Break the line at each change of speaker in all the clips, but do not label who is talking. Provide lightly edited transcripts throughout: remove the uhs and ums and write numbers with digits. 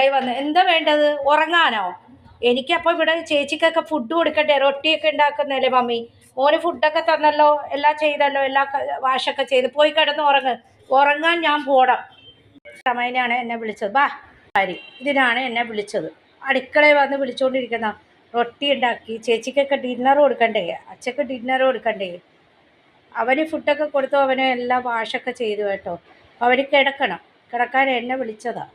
അടുക്കളയിൽ വന്ന് എന്താ വേണ്ടത്? ഉറങ്ങാനോ? എനിക്കപ്പോൾ ഇവിടെ ചേച്ചിക്കൊക്കെ ഫുഡ് കൊടുക്കണ്ടേ? റൊട്ടിയൊക്കെ ഉണ്ടാക്കുന്നല്ലേ മമ്മി? മോന് ഫുഡൊക്കെ തന്നല്ലോ, എല്ലാം ചെയ്തല്ലോ, വാഷൊക്കെ ചെയ്ത് പോയി കിടന്ന് ഉറങ്ങാൻ ഞാൻ പോടാം. സമയനാണ് എന്നെ വിളിച്ചത്. ബാ കാര്യം ഇതിനാണ് എന്നെ വിളിച്ചത്. അടുക്കളയിൽ വന്ന് വിളിച്ചുകൊണ്ടിരിക്കുന്ന റൊട്ടി ഉണ്ടാക്കി ചേച്ചിക്കൊക്കെ ഡിന്നർ കൊടുക്കണ്ടേ, അച്ഛക്ക് ഡിന്നർ കൊടുക്കണ്ടേ? അവന് ഫുഡൊക്കെ കൊടുത്തു, അവന് എല്ലാം വാഷൊക്കെ ചെയ്തു കേട്ടോ. അവന് കിടക്കാൻ എന്നെ വിളിച്ചതാണ്.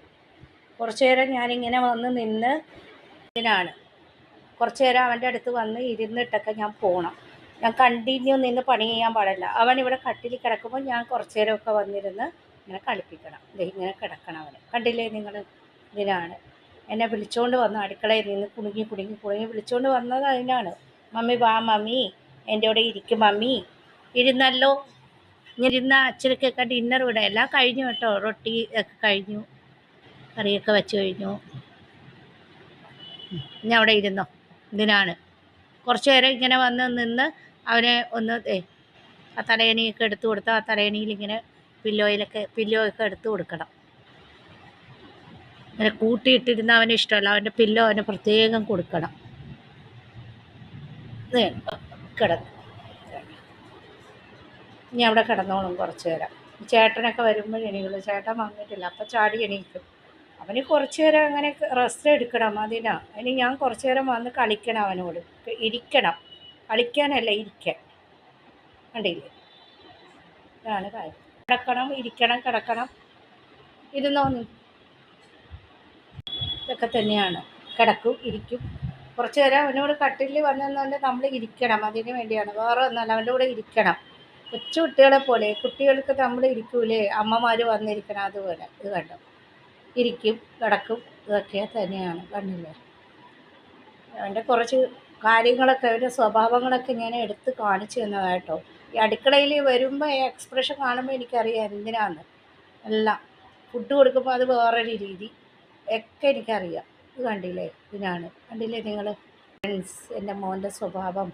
കുറച്ചു നേരം ഞാനിങ്ങനെ വന്ന് നിന്ന് ഇതിനാണ്. കുറച്ചു നേരം അവൻ്റെ അടുത്ത് വന്ന് ഇരുന്നിട്ടൊക്കെ ഞാൻ പോകണം. ഞാൻ കണ്ടിന്യൂ നിന്ന് പണി ചെയ്യാൻ പാടില്ല. അവൻ ഇവിടെ കട്ടിൽ കിടക്കുമ്പോൾ ഞാൻ കുറച്ചു നേരമൊക്കെ വന്നിരുന്ന് ഇങ്ങനെ കളിപ്പിക്കണം. ഇങ്ങനെ കിടക്കണം അവന്. കണ്ടില്ലേ നിങ്ങൾ? ഇതിനാണ് എന്നെ വിളിച്ചുകൊണ്ട് വന്ന് അടുക്കളയിൽ നിന്ന് കുടുങ്ങി വിളിച്ചുകൊണ്ട് വന്നത്. അതിനാണ് മമ്മി വാ മമ്മി, എൻ്റെ കൂടെ ഇരിക്കും മമ്മി. ഇരുന്നല്ലോ, ഇരുന്ന അച്ഛനൊക്കെ ഡിന്നർ ഇവിടെ എല്ലാം കഴിഞ്ഞു കേട്ടോ. റൊട്ടി ഒക്കെ കഴിഞ്ഞു, കറിയൊക്കെ വെച്ച് കഴിഞ്ഞു. ഇനി അവിടെ ഇരുന്നോ. ഇതിനാണ് കുറച്ച് നേരം ഇങ്ങനെ വന്ന് നിന്ന് അവനെ ഒന്ന് ആ തലയണിയൊക്കെ എടുത്തു കൊടുത്താൽ ആ തലയണിയിൽ ഇങ്ങനെ പില്ലോ ഒക്കെ എടുത്തു കൊടുക്കണം. അങ്ങനെ കൂട്ടിയിട്ടിരുന്ന അവന് ഇഷ്ടമല്ല. അവൻ്റെ പില്ലോ അവന് പ്രത്യേകം കൊടുക്കണം. കിടന്നു ഇനി അവിടെ കിടന്നോളും കുറച്ച് നേരം. ചേട്ടനൊക്കെ വരുമ്പോൾ എണീക്കുള്ളൂ. ചേട്ടൻ വന്നിട്ടില്ല, അപ്പം ചാടി എണീക്കും. അവന് കുറച്ച് നേരം അങ്ങനെ റെസ്റ്റ് എടുക്കണം. അതിന് ഞാൻ കുറച്ച് നേരം വന്ന് കളിക്കണം, അവനോട് ഇരിക്കണം. കളിക്കാനല്ല, ഇരിക്കാൻ. കണ്ടില്ലേ? ഇതാണ് കാര്യം. കിടക്കണം. ഇരുന്നോന്ന്. ഇതൊക്കെ തന്നെയാണ്. കിടക്കും, ഇരിക്കും. കുറച്ച് നേരം അവനോട് കട്ടിലിൽ വന്നെന്നുകൊണ്ട് നമ്മൾ ഇരിക്കണം. അതിന് വേണ്ടിയാണ്, വേറെ ഒന്നല്ല. അവൻ്റെ കൂടെ ഇരിക്കണം. കൊച്ചു കുട്ടികളെ പോലെ. കുട്ടികൾക്ക് നമ്മൾ ഇരിക്കൂലേ, അമ്മമാർ വന്നിരിക്കണം, അതുപോലെ. ഇത് കണ്ടോ, ഇരിക്കും, കിടക്കും. ഇതൊക്കെ തന്നെയാണ്. കണ്ടില്ലേ? അവൻ്റെ കുറച്ച് കാര്യങ്ങളൊക്കെ, അവൻ്റെ സ്വഭാവങ്ങളൊക്കെ ഞാൻ എടുത്ത് കാണിച്ചു തന്നതായിട്ടോ. ഈ അടുക്കളയിൽ വരുമ്പോൾ എക്സ്പ്രഷൻ കാണുമ്പോൾ എനിക്കറിയാം എന്തിനാന്ന്. എല്ലാം ഫുഡ് കൊടുക്കുമ്പോൾ അത് വേറൊരു രീതി ഒക്കെ എനിക്കറിയാം. ഇത് കണ്ടില്ലേ? ഇതിനാണ്. കണ്ടില്ലേ നിങ്ങൾ ഫ്രണ്ട്സ്, എൻ്റെ മോൻ്റെ സ്വഭാവം.